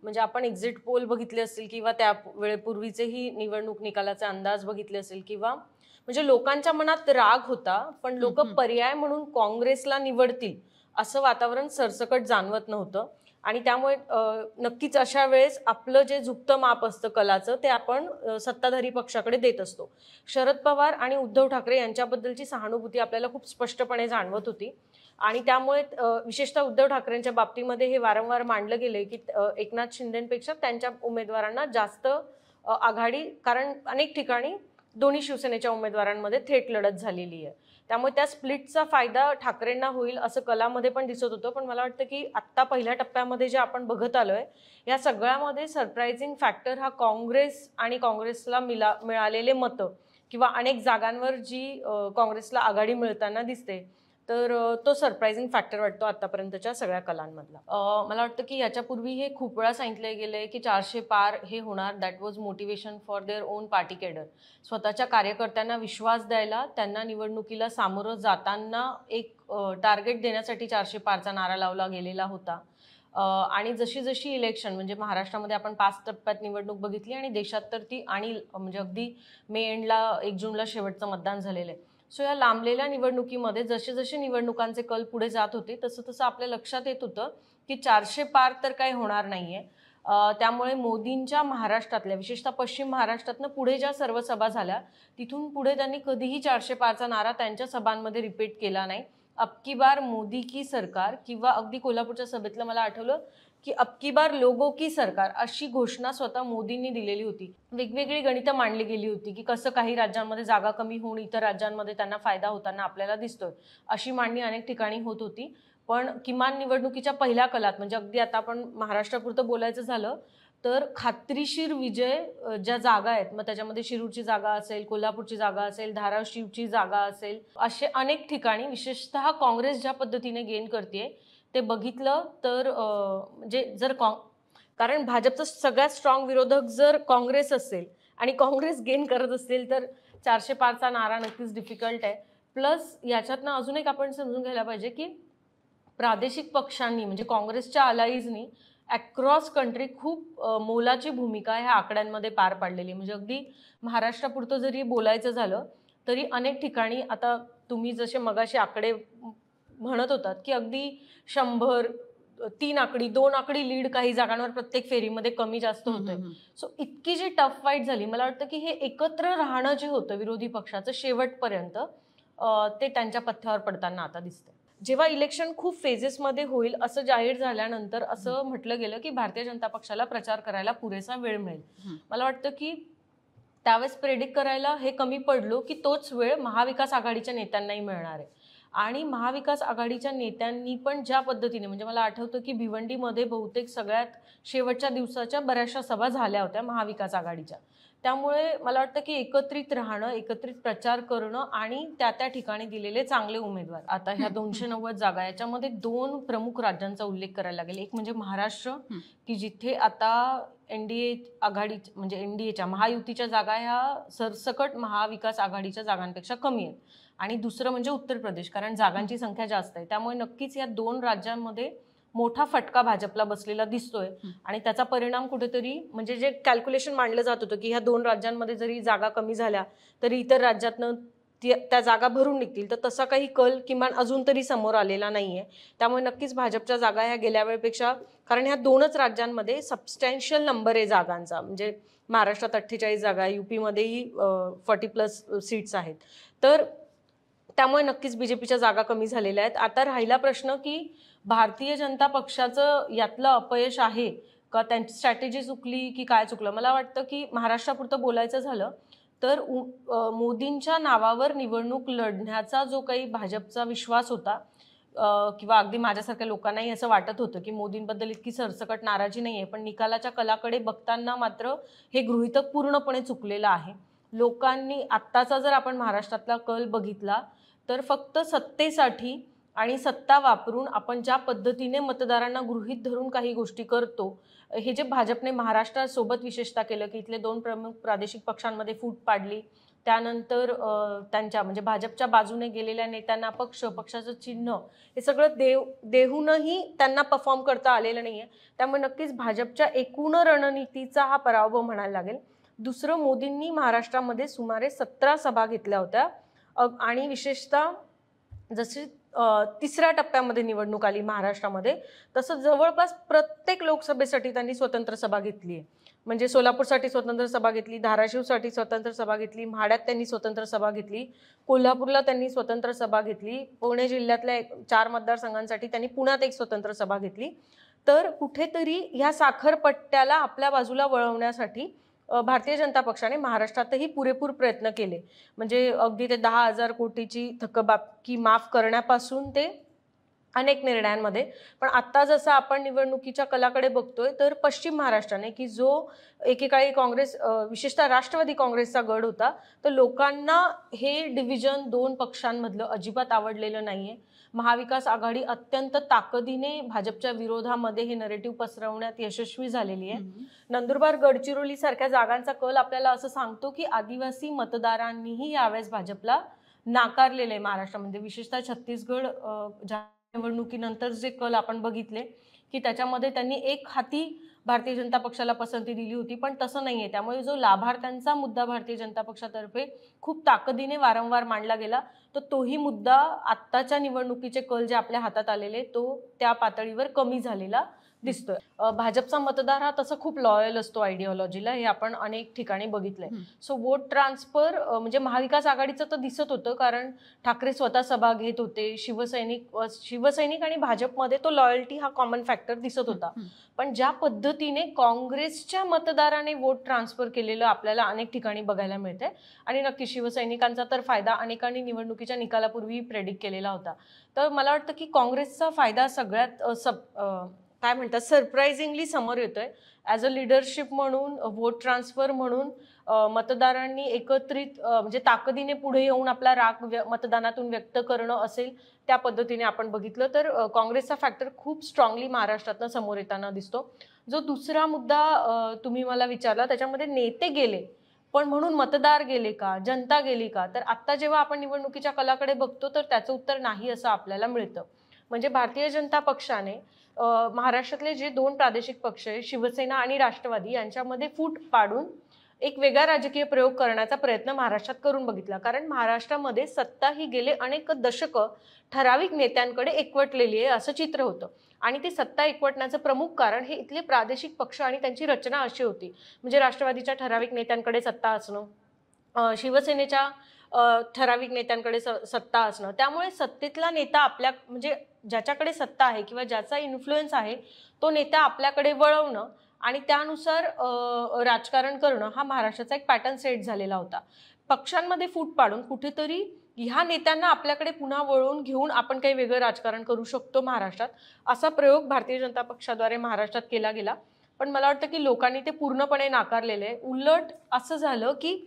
म्हणजे आपण exit poll बघितले असतील किंवा त्या वेळेपूर्वीचेही निवडणूक निकालाचे अंदाज बघितले असेल किंवा म्हणजे लोकांच्या मनात राग होता, पण हं, लोक हं. पर्याय म्हणून काँग्रेसला निवडतील असं वातावरण सरसकट जाणवत नव्हतं. आणि त्यामुळे नक्कीच अशा वेळेस आपलं जे झुकतं माप असतं कलाचं ते आपण सत्ताधारी पक्षाकडे देत असतो. शरद पवार आणि उद्धव ठाकरे यांच्याबद्दलची सहानुभूती आपल्याला खूप स्पष्टपणे जाणवत होती. आणि त्यामुळे विशेषतः उद्धव ठाकरेंच्या बाबतीमध्ये हे वारंवार मांडलं गेलंय की एकनाथ शिंदेपेक्षा त्यांच्या उमेदवारांना जास्त आघाडी, कारण अनेक ठिकाणी दोन्ही शिवसेनेच्या उमेदवारांमध्ये थेट लढत झालेली आहे. त्यामुळे त्या स्प्लिटचा फायदा ठाकरेंना होईल असं कलामध्ये पण दिसत होतं. पण मला वाटतं की आत्ता पहिल्या टप्प्यामध्ये जे आपण बघत आलोय, या सगळ्यामध्ये सरप्रायझिंग फॅक्टर हा काँग्रेस आणि काँग्रेसला मिळालेले मतं किंवा अनेक जागांवर जी काँग्रेसला आघाडी मिळताना दिसते, तर तो सरप्रायझिंग फॅक्टर वाटतो आतापर्यंतच्या सगळ्या कलांमधला. मला वाटतं की याच्यापूर्वी हे खूप वेळा सांगितलं गेलंय की 400 पार हे होणार. That was motivation for their own party cadre. स्वतःच्या कार्यकर्त्यांना विश्वास द्यायला, त्यांना निवडणुकीला सामोरं जाताना एक टार्गेट देण्यासाठी 400 पारचा नारा लावला गेलेला होता. आणि जशी जशी इलेक्शन म्हणजे महाराष्ट्रामध्ये आपण 5 टप्प्यात निवडणूक बघितली आणि देशात तर ती आणि म्हणजे अगदी मे एंडला 1 जूनला शेवटचं मतदान झालेलं आहे. सो या लांबलेल्या निवडणुकीमध्ये जसे जसे निवडणुकांचे कल पुढे जात होते तसं तसं आपल्या लक्षात येत होतं की 400 पार तर काही होणार नाहीये. त्यामुळे मोदींच्या महाराष्ट्रातल्या विशेषतः पश्चिम महाराष्ट्रातनं पुढे ज्या सर्व सभा झाल्या तिथून पुढे त्यांनी कधीही 400 पारचा नारा त्यांच्या सभांमध्ये रिपीट केला नाही. अब की बार मोदी की सरकार किंवा अगदी कोल्हापूरच्या सभेतलं मला आठवलं की अब की बार लोगों की सरकार अशी घोषणा स्वतः मोदींनी दिलेली होती. वेगवेगळी गणितं मांडली गेली होती की कसं काही राज्यांमध्ये जागा कमी होऊन इतर राज्यांमध्ये त्यांना फायदा होताना आपल्याला दिसतोय, अशी मांडणी अनेक ठिकाणी होत होती. पण किमान निवडणुकीच्या पहिल्या कलात म्हणजे अगदी आता आपण महाराष्ट्रापुरतं बोलायचं झालं तर खात्रीशीर विजय ज्या जागा आहेत, मग त्याच्यामध्ये शिरूरची जागा असेल, कोल्हापूरची जागा असेल, धाराशिवची जागा असेल, असे अनेक ठिकाणी विशेषतः काँग्रेस ज्या पद्धतीने गेन करते ते बघितलं तर म्हणजे जर कारण भाजपचा सगळ्यात स्ट्रॉंग विरोधक जर काँग्रेस असेल आणि काँग्रेस गेन करत असेल तर 400 पारचा नारा नक्कीच डिफिकल्ट आहे. प्लस याच्यातनं अजून एक आपण समजून घ्यायला पाहिजे की प्रादेशिक पक्षांनी म्हणजे काँग्रेसच्या अलाईजनी अक्रॉस कंट्री खूप मोलाची भूमिका ह्या आकड्यांमध्ये पार पाडलेली. म्हणजे अगदी महाराष्ट्रापुरतं जरी बोलायचं झालं तरी अनेक ठिकाणी आता तुम्ही जसे मगाशी आकडे म्हणत होतात की अगदी 100 3 आकडी 2 आकडी लीड काही जागांवर प्रत्येक फेरीमध्ये कमी जास्त हं, होतंय. हं, हं. सो इतकी जी टफ फाईट झाली, मला वाटतं की हे एकत्र राहणं जे होतं विरोधी पक्षाचं शेवटपर्यंत ते त्यांच्या पथ्यावर पडताना आता दिसतंय. जेव्हा इलेक्शन खूप फेजेसमध्ये होईल असं जाहीर झाल्यानंतर हं, असं म्हटलं गेलं की भारतीय जनता पक्षाला प्रचार करायला पुरेसा वेळ मिळेल. हं. मला वाटतं की त्यावेळेस प्रेडिक्ट करायला हे कमी पडलो की तोच वेळ महाविकास आघाडीच्या नेत्यांनाही मिळणार आहे. आणि महाविकास आघाडीच्या नेत्यांनी पण ज्या पद्धतीने म्हणजे मला आठवतं की भिवंडीमध्ये बहुतेक सगळ्यात शेवटच्या दिवसाच्या बऱ्याचशा सभा झाल्या होत्या महाविकास आघाडीच्या. त्यामुळे मला वाटतं की एकत्रित राहणं, एकत्रित प्रचार करणं आणि त्या त्या ठिकाणी दिलेले चांगले उमेदवार. आता ह्या हं, हं, 290 जागा याच्यामध्ये 2 प्रमुख राज्यांचा उल्लेख करायला लागेल. एक म्हणजे महाराष्ट्र हं. की जिथे आता एनडीए आघाडी म्हणजे एनडीएच्या महायुतीच्या जागा ह्या सरसकट महाविकास आघाडीच्या जागांपेक्षा कमी आहेत. आणि दुसरं म्हणजे उत्तर प्रदेश, कारण जागांची संख्या जास्त आहे. त्यामुळे नक्कीच या 2 राज्यांमध्ये मोठा फटका भाजपला बसलेला दिसतोय. आणि त्याचा परिणाम कुठेतरी म्हणजे जे कॅल्क्युलेशन मांडलं जात होतं की ह्या 2 राज्यांमध्ये जरी जागा कमी झाल्या तरी इतर राज्यातनं त्या जागा भरून निघतील, तर तसा काही कल किमान अजून तरी समोर आलेला नाहीये. त्यामुळे नक्कीच भाजपच्या जागा ह्या गेल्या वेळेपेक्षा, कारण ह्या 2च राज्यांमध्ये सबस्टॅन्शियल नंबर आहे जागांचा. म्हणजे महाराष्ट्रात 48 जागा आहे, यूपीमध्येही 40+ सीट्स आहेत. तर त्यामुळे नक्कीच बीजेपीच्या जागा कमी झालेल्या आहेत. आता राहिला प्रश्न की भारतीय जनता पक्षाचं यातलं अपयश आहे का, त्यांची स्ट्रॅटेजी चुकली की काय चुकलं? मला वाटतं की महाराष्ट्रापुरतं बोलायचं झालं तर मोदींच्या नावावर निवडणूक लढण्याचा जो काही भाजपचा विश्वास होता किंवा अगदी माझ्यासारख्या लोकांनाही असं वाटत होतं की मोदींबद्दल इतकी सरसकट नाराजी नाहीये, पण निकालाच्या कलाकडे बघताना मात्र हे गृहीतक पूर्णपणे चुकलेलं आहे. लोकांनी आत्ताचा जर आपण महाराष्ट्रातला कल बघितला तर फक्त सत्तेसाठी आणि सत्ता वापरून आपण ज्या पद्धतीने मतदारांना गृहीत धरून काही गोष्टी करतो, हे जे भाजपने महाराष्ट्रासोबत विशेषतः केलं की इथले 2 प्रमुख प्रादेशिक पक्षांमध्ये फूट पाडली, त्यानंतर त्यांच्या म्हणजे भाजपच्या बाजूने गेलेल्या नेत्यांना पक्षाचं चिन्ह हे सगळं देऊनही त्यांना परफॉर्म करता आलेलं नाहीये. त्यामुळे नक्कीच भाजपच्या एकूण रणनीतीचा हा पराभव म्हणायला लागेल. दुसरं, मोदींनी महाराष्ट्रामध्ये सुमारे 17 सभा घेतल्या होत्या आणि विशेषतः जशी तिसऱ्या टप्प्यामध्ये निवडणूक आली महाराष्ट्रामध्ये, तसं जवळपास प्रत्येक लोकसभेसाठी त्यांनी स्वतंत्र सभा घेतली आहे. म्हणजे सोलापूरसाठी स्वतंत्र सभा घेतली, धाराशिवसाठी स्वतंत्र सभा घेतली, म्हाड्यात त्यांनी स्वतंत्र सभा घेतली, कोल्हापूरला त्यांनी स्वतंत्र सभा घेतली, पुणे जिल्ह्यातल्या 4 मतदारसंघांसाठी त्यांनी पुण्यात एक स्वतंत्र सभा घेतली. तर कुठेतरी ह्या साखरपट्ट्याला आपल्या बाजूला वळवण्यासाठी भारतीय जनता पक्षाने महाराष्ट्रातही पुरेपूर प्रयत्न केले. म्हणजे अगदी ते 10,000 कोटीची थकबाकी माफ करण्यापासून ते अनेक निर्णयांमध्ये. पण आता जसं आपण निवडणुकीच्या कलाकडे बघतोय तर पश्चिम महाराष्ट्राने, की जो एकेकाळी काँग्रेस विशेषतः राष्ट्रवादी काँग्रेसचा गड होता, तर लोकांना हे डिव्हिजन 2 पक्षांमधलं अजिबात आवडलेलं नाहीये. महाविकास आघाडी अत्यंत ताकदीने भाजपच्या विरोधामध्ये हे नरेटिव्ह पसरवण्यात यशस्वी झालेली आहे. नंदुरबार, गडचिरोली सारख्या जागांचा कल आपल्याला असं सांगतो की आदिवासी मतदारांनीही यावेळेस भाजपला नाकारलेलं आहे महाराष्ट्रामध्ये. विशेषतः छत्तीसगड निवडणुकीनंतर जे कल आपण बघितले की त्याच्यामध्ये त्यांनी एक हाती भारतीय जनता पक्षाला पसंती दिली होती, पण तसं नाहीये. त्यामुळे जो लाभार्थ्यांचा मुद्दा भारतीय जनता पक्षातर्फे खूप ताकदीने वारंवार मांडला गेला, तर तोही मुद्दा आत्ताच्या निवडणुकीचे कल जे आपल्या हातात आलेले तो त्या पातळीवर कमी झालेला दिसतोय. भाजपचा मतदार हा तसं खूप लॉयल असतो आयडिओलॉजीला, हे आपण अनेक ठिकाणी बघितलंय. सो वोट ट्रान्सफर म्हणजे महाविकास आघाडीचं तर दिसत होतं, कारण ठाकरे स्वतः सभा घेत होते. शिवसैनिक आणि भाजपमध्ये तो लॉयल्टी हा कॉमन फॅक्टर दिसत होता. पण ज्या पद्धतीने काँग्रेसच्या मतदाराने वोट ट्रान्सफर केलेलं आपल्याला अनेक ठिकाणी बघायला मिळतंय. आणि नक्की शिवसैनिकांचा तर फायदा अनेकांनी निवडणुकीच्या निकालापूर्वी प्रेडिक्ट केलेला होता. तर मला वाटतं की काँग्रेसचा फायदा सगळ्यात काय म्हणतात सरप्राइझिंगली समोर येतोय. ॲज अ लिडरशिप म्हणून, वोट ट्रान्सफर म्हणून मतदारांनी एकत्रित म्हणजे ताकदीने पुढे येऊन आपला राग मतदानातून व्यक्त करणं असेल, त्या पद्धतीने आपण बघितलं तर काँग्रेसचा फॅक्टर खूप स्ट्रॉंगली महाराष्ट्रातनं समोर येताना दिसतो. जो दुसरा मुद्दा तुम्ही मला विचारला त्याच्यामध्ये नेते गेले, पण म्हणून मतदार गेले का, जनता गेली का, तर आता जेव्हा आपण निवडणुकीच्या कलाकडे बघतो तर त्याचं उत्तर नाही असं आपल्याला मिळतं. म्हणजे भारतीय जनता पक्षाने महाराष्ट्रातले जे 2 प्रादेशिक पक्ष आहेत, शिवसेना आणि राष्ट्रवादी, यांच्यामध्ये फूट पाडून एक वेगळा राजकीय प्रयोग करण्याचा प्रयत्न महाराष्ट्रात करून बघितला. कारण महाराष्ट्रामध्ये सत्ता ही गेले अनेक दशकं ठराविक नेत्यांकडे एकवटलेली आहे असं चित्र होतं. आणि ती सत्ता एकवटण्याचं प्रमुख कारण हे इथले प्रादेशिक पक्ष आणि त्यांची रचना अशी होती. म्हणजे राष्ट्रवादीच्या ठराविक नेत्यांकडे सत्ता असणं, शिवसेनेच्या ठराविक नेत्यांकडे सत्ता असणं. त्यामुळे सत्तेतला नेता आपल्या म्हणजे ज्याच्याकडे सत्ता आहे किंवा ज्याचा इन्फ्लुएन्स आहे तो नेता आपल्याकडे वळवणं आणि त्यानुसार राजकारण करणं हा महाराष्ट्राचा एक पॅटर्न सेट झालेला होता. पक्षांमध्ये फूट पाडून कुठेतरी ह्या नेत्यांना आपल्याकडे पुन्हा वळवून घेऊन आपण काही वेगळं राजकारण करू शकतो महाराष्ट्रात, असा प्रयोग भारतीय जनता पक्षाद्वारे महाराष्ट्रात केला गेला. पण मला वाटतं की लोकांनी ते पूर्णपणे नाकारलेलं आहे. उलट असं झालं की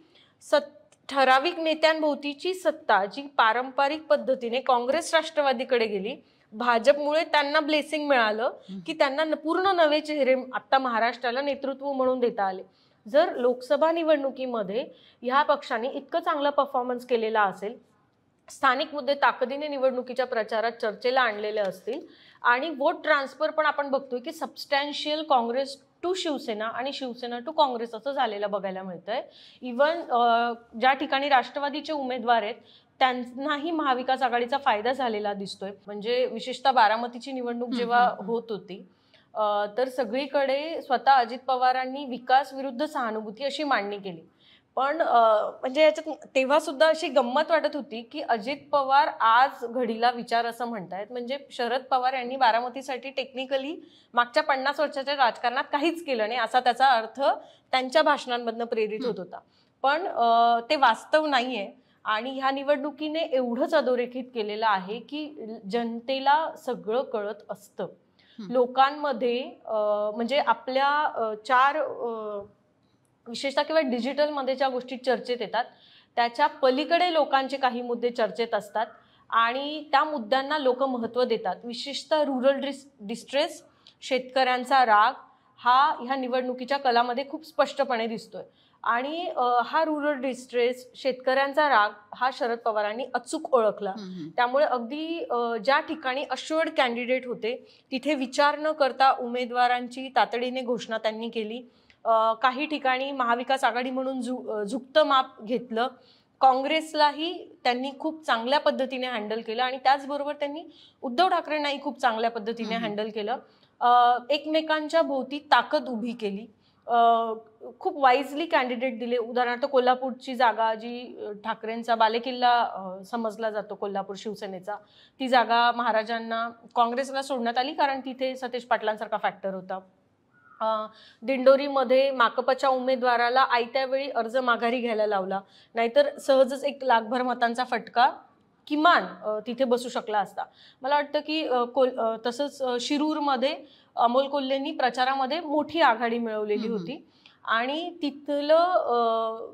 ठराविक नेत्यांभोवतीची सत्ता जी पारंपरिक पद्धतीने काँग्रेस राष्ट्रवादीकडे गेली, भाजपमुळे त्यांना ब्लेसिंग मिळालं की त्यांना पूर्ण नवे चेहरे आता महाराष्ट्राला नेतृत्व म्हणून देता आले. जर लोकसभा निवडणुकीमध्ये ह्या पक्षाने इतकं चांगला परफॉर्मन्स केलेला असेल, स्थानिक मुद्दे ताकदीने निवडणुकीच्या प्रचारात चर्चेला आणलेले असतील आणि वोट ट्रान्सफर पण आपण बघतोय की सबस्टॅन्शियल काँग्रेस टू शिवसेना आणि शिवसेना टू काँग्रेस असं झालेलं बघायला मिळतंय. इव्हन ज्या ठिकाणी राष्ट्रवादीचे उमेदवार आहेत त्यांनाही महाविकास आघाडीचा फायदा झालेला दिसतोय. म्हणजे विशेषतः बारामतीची निवडणूक जेव्हा होत होती तर सगळीकडे स्वतः अजित पवारांनी विकास विरुद्ध सहानुभूती अशी मांडणी केली. पण म्हणजे याच्यात तेव्हा सुद्धा अशी गंमत वाटत होती की अजित पवार आज घडीला विचार असं म्हणतायत. म्हणजे शरद पवार यांनी बारामतीसाठी टेक्निकली मागच्या 50 वर्षाच्या राजकारणात काहीच केलं नाही असा त्याचा अर्थ त्यांच्या भाषणांमधनं प्रेरित होत होता. पण ते वास्तव नाहीये. आणि ह्या निवडणुकीने एवढंच अधोरेखित केलेलं आहे की जनतेला सगळं कळत असतं. लोकांमध्ये म्हणजे आपल्या 4 विशेषतः किंवा डिजिटलमध्ये ज्या गोष्टी चर्चेत येतात त्याच्या पलीकडे लोकांचे काही मुद्दे चर्चेत असतात आणि त्या मुद्द्यांना लोक महत्त्व देतात. विशेषतः रुरल डिस्ट्रेस, शेतकऱ्यांचा राग ह्या निवडणुकीच्या कलामध्ये खूप स्पष्टपणे दिसतोय. आणि हा रुरल डिस्ट्रेस, शेतकऱ्यांचा राग हा शरद पवारांनी अचूक ओळखला. त्यामुळे अगदी ज्या ठिकाणी अश्युअर्ड कॅन्डिडेट होते तिथे विचार न करता उमेदवारांची तातडीने घोषणा त्यांनी केली. काही ठिकाणी महाविकास आघाडी म्हणून झुकतं माप घेतलं. काँग्रेसलाही त्यांनी खूप चांगल्या पद्धतीने हँडल केलं आणि त्याचबरोबर त्यांनी उद्धव ठाकरेंनाही खूप चांगल्या पद्धतीने हँडल केलं. एकमेकांच्या भोवती ताकद उभी केली. खूप वाईजली कॅन्डिडेट दिले. उदाहरणार्थ कोल्हापूरची जागा जी ठाकरेंचा बालेकिल्ला समजला जातो, कोल्हापूर शिवसेनेचा, ती जागा महाराजांना काँग्रेसला सोडण्यात आली कारण तिथे सतेज पाटलांसारखा फॅक्टर होता. दिंडोरीमध्ये माकपच्या उमेदवाराला आयत्या वेळी अर्ज माघारी घ्यायला लावला, नाहीतर सहजच 1 लाखभर मतांचा फटका किमान तिथे बसू शकला असता. मला वाटतं की तसंच शिरूरमध्ये अमोल कोल्हेंनी प्रचारामध्ये मोठी आघाडी मिळवलेली होती आणि तिथलं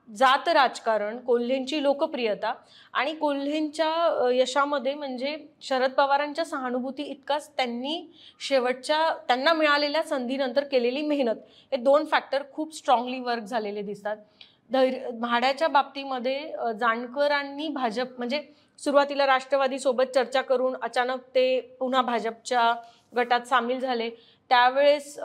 जात राजकारण, कोल्हेंची लोकप्रियता आणि कोल्हेंच्या यशामध्ये म्हणजे शरद पवारांच्या सहानुभूती इतकाच त्यांनी त्यांना मिळालेल्या संधीनंतर केलेली मेहनत, हे 2 फॅक्टर खूप स्ट्रॉंगली वर्क झालेले दिसतात. म्हाड्याच्या बाबतीमध्ये जानकरांनी भाजप म्हणजे सुरुवातीला राष्ट्रवादी सोबत चर्चा करून अचानक ते पुन्हा भाजपच्या गटात सामील झाले. त्यावेळेस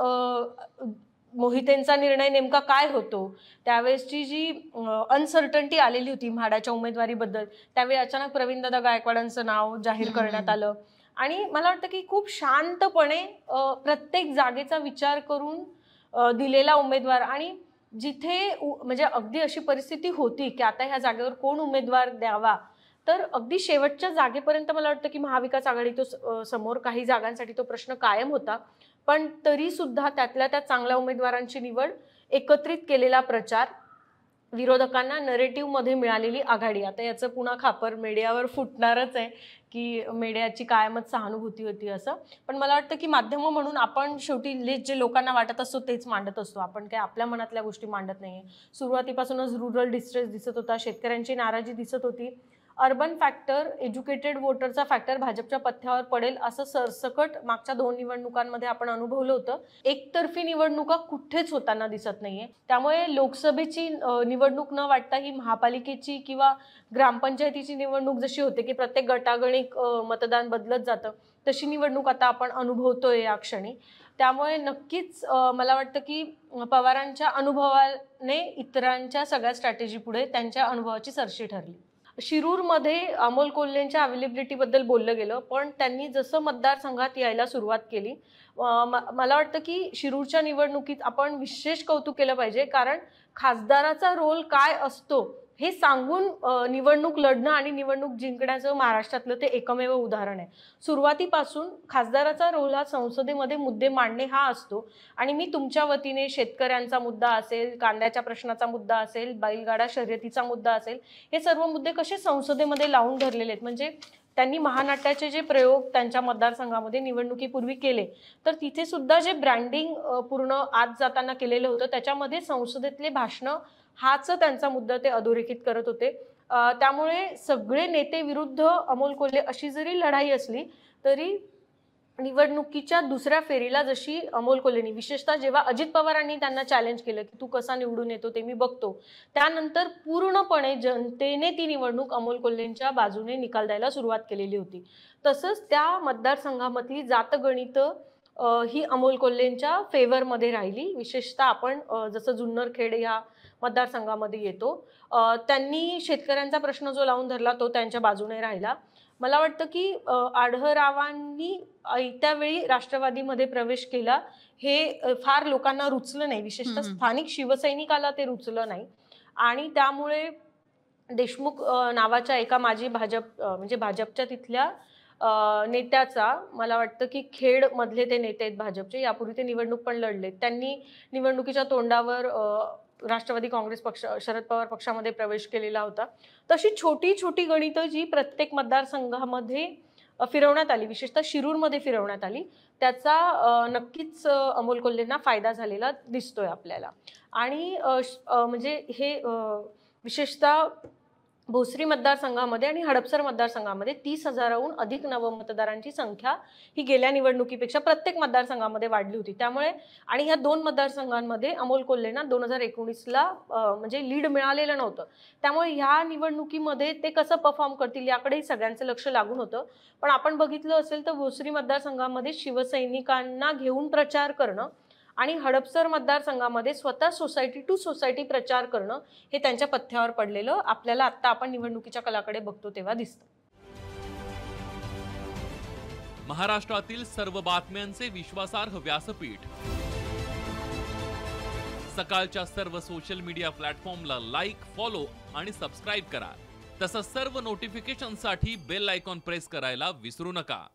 मोहितेंचा निर्णय नेमका काय होतो, त्यावेळेसची जी अनसर्टन्टी आलेली होती म्हाडाच्या उमेदवारीबद्दल, त्यावेळी अचानक प्रवीणदादा गायकवाडांचं नाव जाहीर करण्यात आलं आणि मला वाटतं की खूप शांतपणे प्रत्येक जागेचा विचार करून दिलेला उमेदवार. आणि जिथे म्हणजे अगदी अशी परिस्थिती होती की आता ह्या जागेवर कोण उमेदवार द्यावा, तर अगदी शेवटच्या जागेपर्यंत मला वाटतं की महाविकास आघाडी तो समोर काही जागांसाठी तो प्रश्न कायम होता. पण तरी सुद्धा त्यातल्या त्या चांगल्या उमेदवारांची निवड, एकत्रित केलेला प्रचार, विरोधकांना नरेटिव्ह मध्ये मिळालेली आघाडी, आता याचं पुन्हा खापर मीडियावर फुटणारच आहे की मीडियाची कायमच सहानुभूती होती असं. पण मला वाटतं की माध्यम म्हणून आपण शेवटी जे लोकांना वाटत असतो तेच मांडत असतो. आपण काय आपल्या मनातल्या गोष्टी मांडत नाहीये. सुरुवातीपासूनच रुरल डिस्ट्रेस दिसत होता, शेतकऱ्यांची नाराजी दिसत होती. अर्बन फॅक्टर, एज्युकेटेड वोटरचा फॅक्टर भाजपच्या पथ्यावर पडेल असं सरसकट मागच्या 2 निवडणुकांमध्ये आपण अनुभवलं होतं. एकतर्फी निवडणुका कुठेच होताना दिसत नाहीये. त्यामुळे लोकसभेची निवडणूक न वाटता ही महापालिकेची किंवा ग्रामपंचायतीची निवडणूक जशी होते की प्रत्येक गटागणिक मतदान बदलत जातं, तशी निवडणूक आता आपण अनुभवतोय या क्षणी. त्यामुळे नक्कीच मला वाटतं की पवारांच्या अनुभवाने इतरांच्या सगळ्या स्ट्रॅटेजी पुढे त्यांच्या अनुभवाची सरशी ठरली. शिरूरमध्ये अमोल कोल्हेंच्या अवेलेबिलिटीबद्दल बोललं गेलं, पण त्यांनी जसं मतदारसंघात यायला सुरुवात केली, मला वाटतं की शिरूरच्या निवडणुकीत आपण विशेष कौतुक केलं पाहिजे, कारण खासदाराचा रोल काय असतो हे सांगून निवडणूक लढणं आणि निवडणूक जिंकण्याचं महाराष्ट्रातलं ते एकमेव उदाहरण आहे. सुरुवातीपासून खासदाराचा रोल हा संसदेमध्ये मुद्दे मांडणे हा असतो आणि मी तुमच्या वतीने शेतकऱ्यांचा मुद्दा असेल, कांद्याच्या प्रश्नाचा मुद्दा असेल, बैलगाडा शर्यतीचा मुद्दा असेल, हे सर्व मुद्दे कसे संसदेमध्ये लावून धरलेले आहेत. म्हणजे त्यांनी महानाट्याचे जे प्रयोग त्यांच्या मतदारसंघामध्ये निवडणुकीपूर्वी केले, तर तिथे सुद्धा जे ब्रँडिंग पूर्ण आत जाताना केलेलं होतं त्याच्यामध्ये संसदेतले भाषणं हाच त्यांचा मुद्दा ते अधोरेखित करत होते. त्यामुळे सगळे नेते विरुद्ध अमोल कोल्हे अशी जरी लढाई असली तरी निवडणुकीच्या दुसऱ्या फेरीला जशी अमोल कोल्हेंनी, विशेषतः जेव्हा अजित पवारांनी त्यांना चॅलेंज केलं की तू कसा निवडून येतो ते मी बघतो, त्यानंतर पूर्णपणे जनतेने ती निवडणूक अमोल कोल्हेंच्या बाजूने निकाल द्यायला सुरुवात केलेली होती. तसंच त्या मतदारसंघामधली जातगणित ही अमोल कोल्हेंच्या फेवरमध्ये राहिली. विशेषतः आपण जसं जुन्नरखेड या मतदारसंघामध्ये येतो, त्यांनी शेतकऱ्यांचा प्रश्न जो लावून धरला तो त्यांच्या बाजूने राहिला. मला वाटतं की आढळरावांनी त्यावेळी राष्ट्रवादीमध्ये प्रवेश केला हे फार लोकांना रुचलं नाही, विशेषतः स्थानिक शिवसैनिकाला ते रुचलं नाही आणि त्यामुळे देशमुख नावाच्या एका माजी म्हणजे भाजपच्या तिथल्या नेत्याचा, मला वाटतं की खेड मधले ते नेते आहेत भाजपचे, यापूर्वी ते निवडणूक पण लढले, त्यांनी निवडणुकीच्या तोंडावर राष्ट्रवादी काँग्रेस पक्ष, शरद पवार पक्षामध्ये प्रवेश केलेला होता. तशी छोटी छोटी गणितं जी प्रत्येक मतदारसंघामध्ये फिरवण्यात आली, विशेषतः शिरूरमध्ये फिरवण्यात आली, त्याचा नक्कीच अमोल कोल्हेंना फायदा झालेला दिसतोय आपल्याला. आणि म्हणजे हे विशेषतः भोसरी मतदारसंघामध्ये आणि हडपसर मतदारसंघामध्ये 30,000हून अधिक नवमतदारांची संख्या ही गेल्या निवडणुकीपेक्षा प्रत्येक मतदारसंघामध्ये वाढली होती. त्यामुळे आणि ह्या 2 मतदारसंघांमध्ये अमोल कोल्हेंना 2019ला म्हणजे लीड मिळालेलं नव्हतं. त्यामुळे ह्या निवडणुकीमध्ये ते कसं परफॉर्म करतील याकडेही सगळ्यांचं लक्ष लागून होतं. पण आपण बघितलं असेल तर भोसरी मतदारसंघामध्ये शिवसैनिकांना घेऊन प्रचार करणं आणि हडपसर मतदारसंघामध्ये स्वतः सोसायटी टू सोसायटी प्रचार करणं हे त्यांच्या पथ्यावर पडलेलं आपल्याला आता आपण निवडणुकीच्या कलाकडे बघतो तेव्हा दिसतं. महाराष्ट्रातील सर्व बातम्यांचे विश्वासार्ह व्यासपीठ, सकाळच्या सर्व सोशल मीडिया प्लॅटफॉर्मला लाईक, फॉलो आणि सबस्क्राईब करा. तसंच सर्व नोटिफिकेशनसाठी बेल आयकॉन प्रेस करायला विसरू नका.